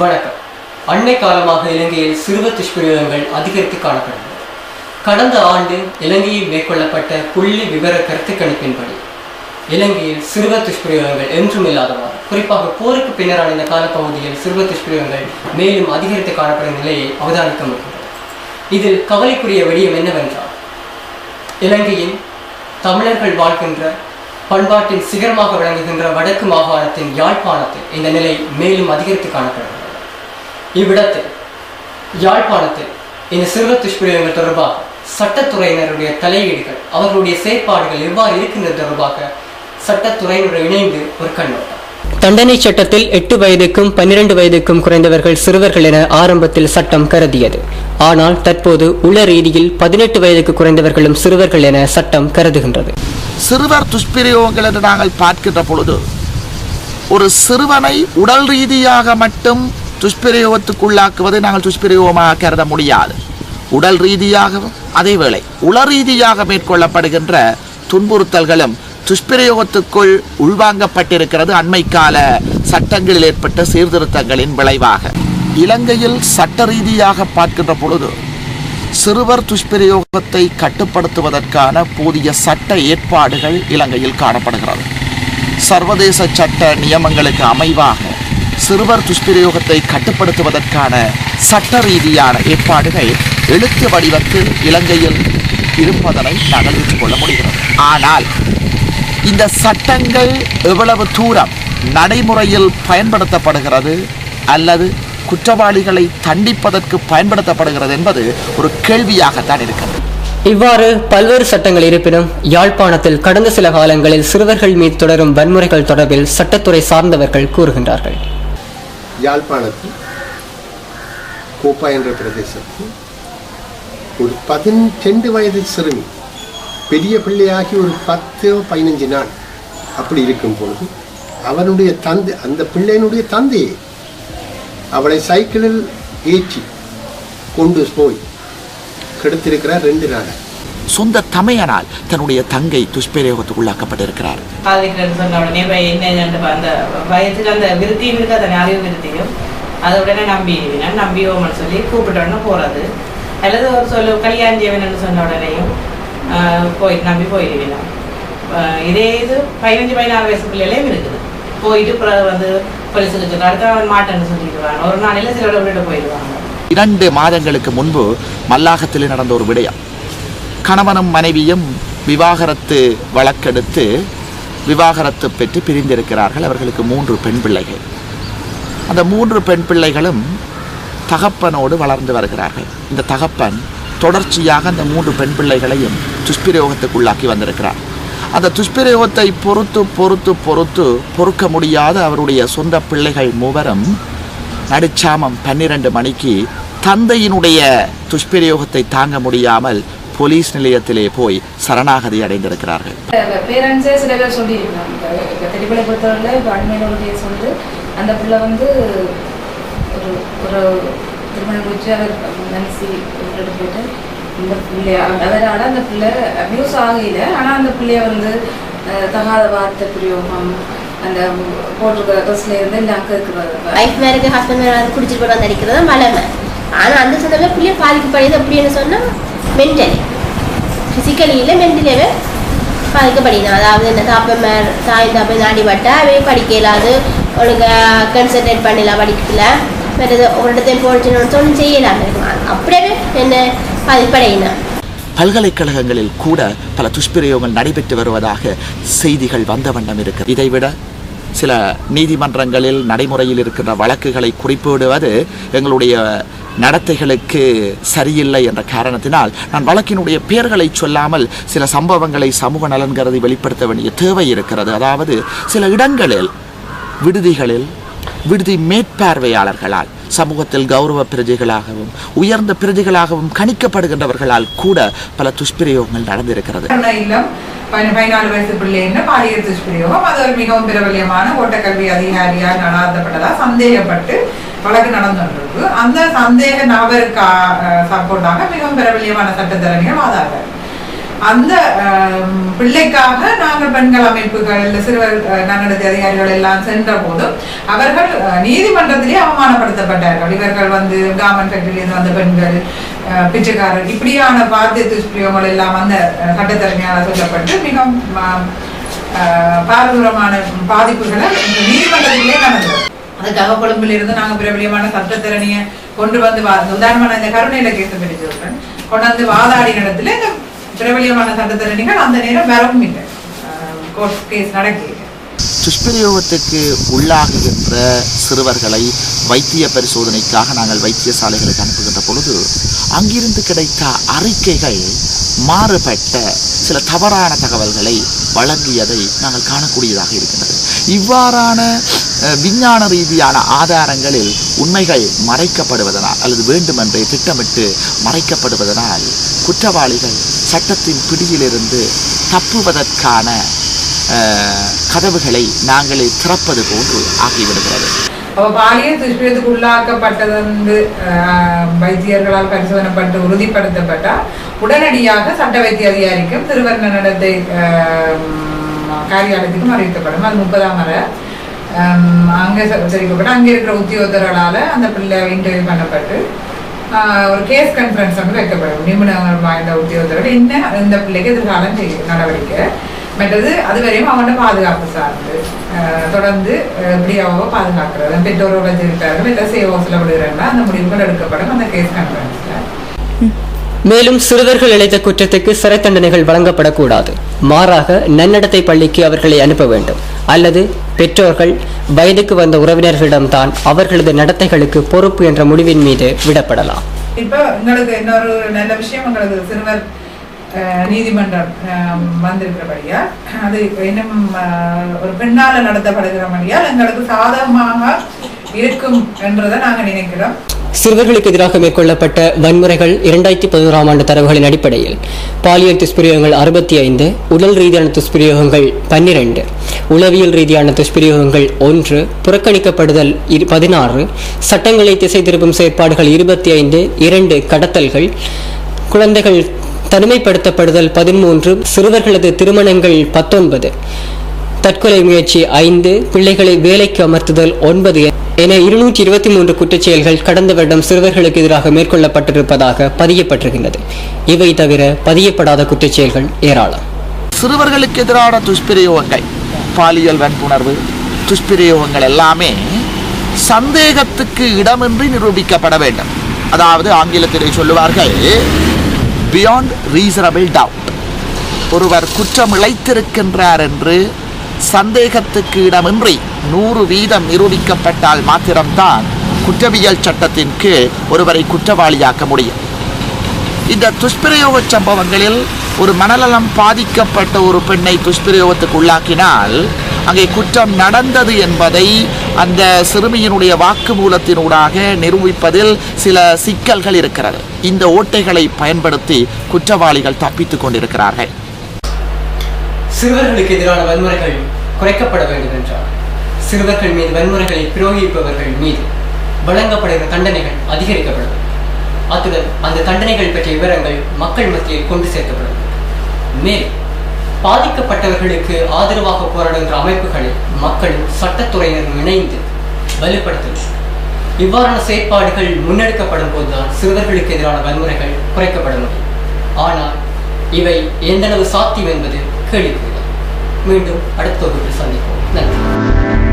வணக்கம். அண்மை காலமாக இலங்கையில் சிறுவர் துஷ்பிரயோகங்கள் அதிகரித்து காணப்படுகிறது. கடந்த ஆண்டு இலங்கையில் மேற்கொள்ளப்பட்ட புள்ளி விவர கருத்து கணிப்பின்படி இலங்கையில் சிறுவர் துஷ்பிரயோகங்கள் என்றும் இல்லாதவாறு, குறிப்பாக போருக்கு பின்னரான இந்த காலப்பகுதியில் சிறுவர் துஷ்பிரயோகங்கள் மேலும் அதிகரித்து காணப்படும் நிலையை அவதானிக்க முடிகிறது. இதில் கவலைக்குரிய விடயம் என்னவென்றால், இலங்கையின் தமிழர்கள் வாழ்கின்ற பண்பாட்டின் சிகரமாக விளங்குகின்ற வடக்கு மாகாணத்தின் யாழ்ப்பாணத்தில் இந்த நிலை மேலும் அதிகரித்து காணப்படுகிறது. இவ்விடத்தில் யாழ்ப்பாணத்தில் இந்த சிறுவர் துஷ்பிரயோகங்கள் தொடர்பாக சட்டத்துறையினருடைய தலையீடுகள், அவர்களுடைய செயற்பாடுகள் எவ்வாறு இருக்கின்றது தொடர்பாக சட்டத்துறையினருடன் இணைந்து ஒரு கண்ணோட்டம். தண்டனை சட்டத்தில் 8 வயதுக்கும் 12 வயதுக்கும் குறைந்தவர்கள் சிறுவர்கள் என ஆரம்பத்தில் சட்டம் கருதியது. ஆனால் தற்போது உள ரீதியில் 18 வயதுக்கு குறைந்தவர்களும் சிறுவர்கள் என சட்டம் கருதுகின்றது. சிறுவர் துஷ்பிரயோகங்கள் என்று நாங்கள் பார்க்கின்ற பொழுது, ஒரு சிறுவனை உடல் ரீதியாக மட்டும் துஷ்பிரயோகத்துக்குள்ளாக்குவதை நாங்கள் துஷ்பிரயோகமாக கருத முடியாது. உடல் ரீதியாகவும் அதேவேளை உள ரீதியாக மேற்கொள்ளப்படுகின்ற துன்புறுத்தல்களும் துஷ்பிரயோகத்துக்குள் உள்வாங்கப்பட்டிருக்கிறது. அண்மை கால சட்டங்களில் ஏற்பட்ட சீர்திருத்தங்களின் விளைவாக இலங்கையில் சட்ட ரீதியாக பார்க்கின்ற பொழுது சிறுவர் துஷ்பிரயோகத்தை கட்டுப்படுத்துவதற்கான போதிய சட்ட ஏற்பாடுகள் இலங்கையில் காணப்படுகிறது. சர்வதேச சட்ட நியமங்களுக்கு அமைவாக சிறுவர் துஷ்பிரயோகத்தை கட்டுப்படுத்துவதற்கான சட்ட ரீதியான ஏற்பாடுகள் எழுத்து வடிவத்தில் இலங்கையில் இருப்பதனை நாங்கள் ஏற்றுக்கொள்ள முடிகிறது. ஆனால் இந்த சட்டங்கள் எவ்வளவு தூரம் நடைமுறையில் பயன்படுத்தப்படுகிறது அல்லது குற்றவாளிகளை தண்டிப்பதற்கு பயன்படுத்தப்படுகிறது என்பது ஒரு கேள்வியாகத்தான் இருக்கிறது. இவ்வாறு பல்வேறு சட்டங்கள் இருப்பினும் யாழ்ப்பாணத்தில் கடந்த சில காலங்களில் சிறுவர்கள் மீது தொடரும் வன்முறைகள் தொடர்பில் சட்டத்துறை சார்ந்தவர்கள் கூறுகின்றார்கள். யாழ்ப்பாணத்தில் கோப்பா என்ற பிரதேசத்தில் ஒரு 12 வயது சிறுமி பெரிய பிள்ளையாகி ஒரு 10-15 நாள் அப்படி இருக்கும் பொழுது அவனுடைய தந்தை, அந்த பிள்ளையினுடைய தந்தையை அவளை சைக்கிளில் ஏற்றி கொண்டு போய் கெடுத்திருக்கிறார் 2 நாள். சொந்த தமையனால் தன்னுடைய தங்கை துஷ்பிரயோகத்துக்குள்ளாக்கப்பட்டிருக்கிறார். அதை உடனே நம்பியோம்னு சொல்லி கூப்பிட்டோன்னு போறது, அல்லது ஒரு சொல்லு கல்யாணம் சொன்ன உடனேயும் போய் நம்பி போயிடுவீங்க. இதே இது 15-16 வயசு பிள்ளையிலேயும் இருக்குது. போயிட்டு வந்து போலீஸுக்கு சொல்லி அடுத்த அவன் மாட்டேன்னு சொல்லிடுவாங்க. ஒரு நாளையில சில விட்டு போயிடுவாங்க. 2 மாதங்களுக்கு முன்பு மல்லாகத்தில் நடந்த ஒரு விடயம். கணவனும் மனைவியும் விவாகரத்து வழக்கெடுத்து விவாகரத்து பெற்று பிரிந்திருக்கிறார்கள். அவர்களுக்கு 3 பெண் பிள்ளைகள். அந்த 3 பெண் பிள்ளைகளும் தகப்பனோடு வளர்ந்து வருகிறார்கள். இந்த தகப்பன் தொடர்ச்சியாக அந்த 3 பெண் பிள்ளைகளையும் துஷ்பிரயோகத்துக்குள்ளாக்கி வந்திருக்கிறார். அந்த துஷ்பிரயோகத்தை பொறுக்க முடியாத அவருடைய சொந்த பிள்ளைகள் 3 நடுச்சாமம் 12 மணிக்கு தந்தையினுடைய துஷ்பிரயோகத்தை தாங்க முடியாமல் போலீஸ் நிலையத்திலே போய் சரணாகதி அடைந்திருக்கிறார்கள். பேரண்ட்ஸே சில பேர் சொல்லியிருக்காங்க. திருப்பலை பொறுத்தவரையில் அண்மையில ஒரு கேஸ் வந்து அந்த பிள்ளை வந்து ஒரு திருமணம் குறித்து அவர் மனசி விட்டுட்டு போயிட்டு இந்த பிள்ளைய அதனால அந்த பிள்ளை அபியூஸ் ஆகல. ஆனால் அந்த பிள்ளைய வந்து தகாத வார்த்தை பிரயோகம் அந்த போட்டிருக்கிற ட்ரெஸ்ல இருந்து எல்லாம் கேட்குறது. வைஃப் மேருக்கு ஹஸ்பண்ட் மேலே வந்து குடிச்சிட்டு போட்டு வந்து அடிக்கிறது மலைமை. ஆனால் அந்த சந்தர்ப்பத்தில் பிள்ளைய பாதிக்கப்படுது அப்படின்னு சொன்னால் மென்டலி, ஃபிசிக்கலி இல்லை மென்டலியாகவே பாதிக்கப்படுது. அதாவது இந்த தாய் தாப்பை நாடிப்பட்டா அவை படிக்க இல்லாது, ஒழுங்காக கன்சன்ட்ரேட் பண்ணலாம், படிக்கல வேறு ஒரு இடத்தையும் போச்சுன்னு சொல்லி செய்யலாம். அப்படியே என்ன பாதிப்படையினா பல்கலைக்கழகங்களில் கூட பல துஷ்பிரயோகங்கள் நடைபெற்று வருவதாக செய்திகள் வந்த வண்ணம் இருக்கிறது. இதைவிட சில நீதிமன்றங்களில் நடைமுறையில் இருக்கின்ற வழக்குகளை குறிப்பிடுவது எங்களுடைய நடத்தைகளுக்கு சரியில்லை என்ற காரணத்தினால் நான் வழக்கினுடைய பெயர்களை சொல்லாமல் சில சம்பவங்களை சமூக நலன் கருதி வெளிப்படுத்த வேண்டிய தேவை இருக்கிறது. அதாவது சில இடங்களில் விடுதி மேற்பார்வையாளர்களால் சமூகத்தில் கௌரவ பிரஜைகளாகவும் உயர்ந்த பிரஜைகளாகவும் கணிக்கப்படுகின்றவர்களால் கூட பல துஷ்பிரயோகங்கள் நடந்திருக்கிறது. 14 வயசு பிள்ளைன்னு பாலியல் துஷ்பிரயோகம் அது ஒரு மிகவும் பிரபல்யமான ஓட்டக்கல்வி அதிகாரியால் நடாத்தப்பட்டதா சந்தேகப்பட்டு வழக்கு நடந்துருக்கு. அந்த சந்தேக நபருக்கு சப்போர்ட்டாக மிகவும் பிரபல்யமான சட்டத்தரணிகள் வாதாடுறாரு. அந்த பிள்ளைக்காக நாங்கள் பெண்கள் அமைப்புகள் சிறுவர் நன்னடத்தை அதிகாரிகள் எல்லாம் சென்ற போதும் அவர்கள் நீதிமன்றத்திலே அவமானப்படுத்தப்பட்டார்கள். இவர்கள் கார்மெண்ட் ஃபேக்டரியிலிருந்து வந்த பெண்கள், பிச்சைக்காரர், இப்படியான பாத்திய துஷ்பிரயோகங்கள் எல்லாம் அந்த சட்டத்தரணியால் சொல்லப்பட்டு மிகவும் பாரதூரமான பாதிப்புகளை நீதிமன்றத்திலே நடந்தது. அதுக்காக கொழும்பிலிருந்து நாங்கள் பிரபலியமான சட்டத்திறனியை கொண்டு வந்து உதாரணமான இந்த கருணையில கேட்டு பிடிச்சிருக்கேன் கொண்டு வந்து வாதாடி இடத்துல இந்த பிரபலியமான சட்டத்திறனிகள் அந்த நேரம் வரவும் இல்லை, கோர்ட் கேஸ் நடக்கல. துஷ்பிரயோகத்துக்கு உள்ளாகுகின்ற சிறுவர்களை வைத்திய பரிசோதனைக்காக நாங்கள் வைத்தியசாலைகளுக்கு அனுப்புகின்ற பொழுது அங்கிருந்து கிடைத்த அறிக்கைகள் மாறுபட்ட சில தவறான தகவல்களை வழங்கியதை நாங்கள் காணக்கூடியதாக இருக்கின்றது. இவ்வாறான விஞ்ஞான ரீதியான ஆதாரங்களில் உண்மைகள் மறைக்கப்படுவதனால் அல்லது வேண்டுமென்றே திட்டமிட்டு மறைக்கப்படுவதனால் குற்றவாளிகள் சட்டத்தின் பிடியிலிருந்து தப்புவதற்கான கதவுகளை நாங்களே திறப்பது போன்று ஆகிவிடுகிறது. பாலியல் துஷ்பிரயோகத்துக்கு உள்ளாக்கப்பட்டது வைத்தியர்களால் பரிசோதனைப்பட்டு உறுதிப்படுத்தப்பட்டால் உடனடியாக சட்ட வைத்திய அதிகாரிக்கும் சிறுவர் நன்னடத்தை காரியாலயத்துக்கும் அறிவிக்கப்படும். அது 30ஆம் வரை அங்கே தெரிவிக்கப்பட்டு அங்கே இருக்கிற உத்தியோகத்தர்களால் அந்த பிள்ளை இன்டர்வியூ பண்ணப்பட்டு ஒரு கேஸ் கான்ஃபரன்ஸ் வந்து வைக்கப்படும். நிபுணர்கள் வாய்ந்த உத்தியோகத்தர்கள் என்ன இந்த பிள்ளைக்கு எதிர்காலம் நடவடிக்கை மற்றது அதுவரையும் அவனோட பாதுகாப்பு சார்ந்து தொடர்ந்து எப்படி அவ பாதுகாக்கிறது பெற்றோரோட இருக்கார்கள் இல்லை சேவோ செலவிடுகிறாங்க அந்த முடிவுகள் எடுக்கப்படும் அந்த கேஸ் கான்ஃபரன்ஸ்ல. மேலும் சிறுவர்கள் இழைத்த குற்றத்துக்கு சிறை தண்டனைகள் வழங்கப்படக்கூடாது, மாறாக நன்னடத்தை பள்ளிக்கு அவர்களை அனுப்ப வேண்டும் அல்லது பெற்றோர்கள் வயதுக்கு வந்த உறவினர்களிடம்தான் அவர்களது நடத்தைகளுக்கு பொறுப்பு என்ற முடிவின் மீது விடப்படலாம். இப்ப எங்களுக்கு இன்னொரு நல்ல விஷயம், எங்களுக்கு சிறுவர் நீதிமன்றம் வந்திருக்கிறபடியா அது இன்னும் ஒரு பெண்ணால நடத்தப்படுகிறபடியால் எங்களுக்கு சாதகமாக இருக்கும் என்றதை நாங்கள் நினைக்கிறோம். சிறுவர்களுக்கு எதிராக மேற்கொள்ளப்பட்ட வன்முறைகள் 2011ஆம் ஆண்டு தரவுகளின் அடிப்படையில் பாலியல் துஷ்பிரயோகங்கள் 65, உடல் ரீதியான துஷ்பிரயோகங்கள் 12, உளவியல் ரீதியான துஷ்பிரயோகங்கள் 1, புறக்கணிக்கப்படுதல் 16, சட்டங்களை திசை திருப்பும் செயற்பாடுகள் 25, 2 கடத்தல்கள், குழந்தைகள் தனிமைப்படுத்தப்படுதல் 13, சிறுவர்களது திருமணங்கள் 19, தற்கொலை முயற்சி 5, பிள்ளைகளை வேலைக்கு அமர்த்துதல் 9 என 223 குற்றச்செயல்கள் கடந்த வருடம் சிறுவர்களுக்கு எதிராக மேற்கொள்ளப்பட்டிருப்பதாக பதியப்பட்டிருக்கின்றது. இவை தவிர பதியப்படாத குற்றச்செயல்கள் ஏராளம். சிறுவர்களுக்கு எதிரான துஷ்பிரயோகங்கள், பாலியல் வன்புணர்வு, துஷ்பிரயோகங்கள் எல்லாமே சந்தேகத்துக்கு இடமின்றி நிரூபிக்கப்பட வேண்டும். அதாவது ஆங்கிலத்திலே சொல்லுவார்கள் பியாண்ட் ரீசனபிள் டவுட். ஒருவர் குற்றம் இழைத்திருக்கின்றார் என்று சந்தேகத்துக்கு இடமின்றி 100% நிரூபிக்கப்பட்டால் மாத்திரம்தான் குற்றவியல் சட்டத்தின் கீழ் ஒருவரை குற்றவாளியாக்க முடியும். இந்த துஷ்பிரயோக சம்பவங்களில் ஒரு மனநலம் பாதிக்கப்பட்ட ஒரு பெண்ணை துஷ்பிரயோகத்துக்கு உள்ளாக்கினால் அங்கே குற்றம் நடந்தது என்பதை அந்த சிறுமியினுடைய வாக்குமூலத்தினூடாக நிரூபிப்பதில் சில சிக்கல்கள் இருக்கிறது. இந்த ஓட்டைகளை பயன்படுத்தி குற்றவாளிகள் தப்பித்துக் கொண்டிருக்கிறார்கள். சிறுவர்களுக்கு எதிரான வன்முறைகள் குறைக்கப்பட வேண்டும் என்றால் சிறுவர்கள் மீது வன்முறைகளை பிரயோகிப்பவர்கள் மீது வழங்கப்படுகிற தண்டனைகள் அதிகரிக்கப்படும். அத்துடன் அந்த தண்டனைகள் பற்றிய விவரங்கள் மக்கள் மத்தியில் கொண்டு சேர்க்கப்படும். மேலும் பாதிக்கப்பட்டவர்களுக்கு ஆதரவாக போராடுகின்ற அமைப்புகளை மக்களும் சட்டத்துறையினரும் இணைந்து வலுப்படுத்தும். இவ்வாறான செயற்பாடுகள் முன்னெடுக்கப்படும் போதுதான் சிறுவர்களுக்கு எதிரான வன்முறைகள் குறைக்கப்பட முடியும். ஆனால் இவை எந்தளவு சாத்தியம் என்பது கேள்விக்குரியது. மீண்டும் அடுத்த வகுப்பில் சந்திப்போம். நன்றி.